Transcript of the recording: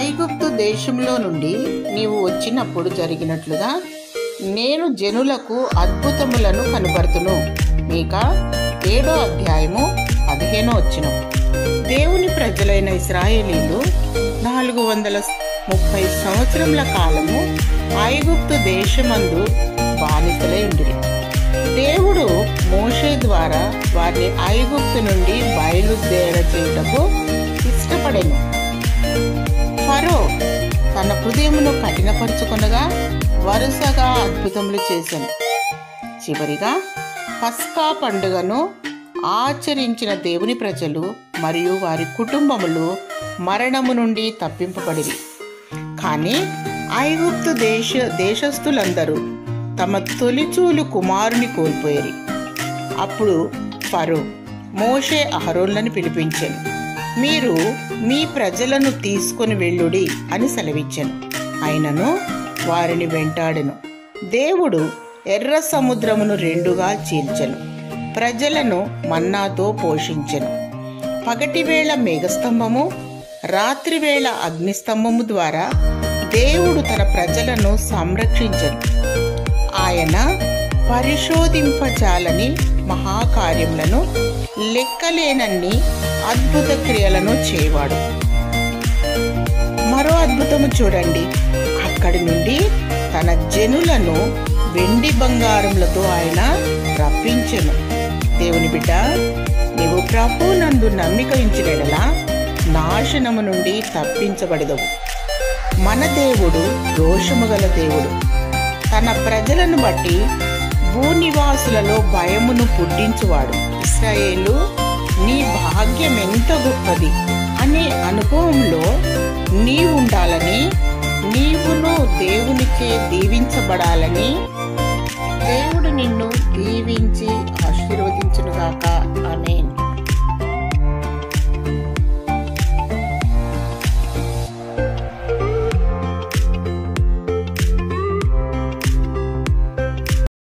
ఐగుప్తు దేశంలో నుండి నీవు వచ్చినప్పుడు జరిగినట్లుగా నేను జనులకు అద్భుతములను కనబడుతును. మీకా 7వ అధ్యాయము 15వ వచనం. దేవుని ప్రజలైన ఇశ్రాయేలీలు 430 సంవత్సరముల కాలము ఐగుప్తు దేశమందు బానిసలై ఉండిరి. దేవుడు మోషే ద్వారా వారిని ఐగుప్తు నుండి బయలుదేరచేయుటకు ఇష్టపడెను. ఫరో తన హృదయమును కఠినపరుచుకొనగా వరుసగా అద్భుతములు చేశాను. చివరిగా పస్కా పండుగను ఆచరించిన దేవుని ప్రజలు మరియు వారి కుటుంబములు మరణము నుండి తప్పింపబడిరి. కానీ ఐగుప్తు దేశస్థులందరూ తమ తొలిచూలు కుమారుని కోల్పోయారు. అప్పుడు ఫరో మోషే అహరోన్లను పిలిపించాను. మీరు మీ ప్రజలను తీసుకొని వెళ్ళుడి అని సెలవిచ్చాను. అయినను వారిని వెంటాడెను. దేవుడు ఎర్ర సముద్రమును 2గా చీల్చెను. ప్రజలను మన్నాతో పోషించెను. పగటివేళ మేఘస్తంభము, రాత్రివేళ అగ్నిస్తంభము ద్వారా దేవుడు తన ప్రజలను సంరక్షించెను. ఆయన పరిశోధింపజాలని మహాకార్యములను, లెక్కలేనన్ని అద్భుత క్రియలను చేయవాడు. మరో అద్భుతము చూడండి. అక్కడి నుండి తన జనులను వెండి బంగారములతో ఆయన రప్పించెను. దేవుని బిడ్డ, నీవు ప్రభువునందు నమ్మిక ఉంచినెడలా నాశనము నుండి తప్పించబడదవు. మన దేవుడు రోషము గల దేవుడు. తన ప్రజలను బట్టి భూనివాసులలో భయమును పుట్టించువాడు. ఇశ్రాయేలు, నీ భాగ్యం ఎంత గొప్పది అనే అనుభవంలో నీవుండాలని, నీవును దేవునిచే దీవించబడాలని దేవుడు నిన్ను దీవించి ఆశీర్వదించునుగాక. ఆమేన్.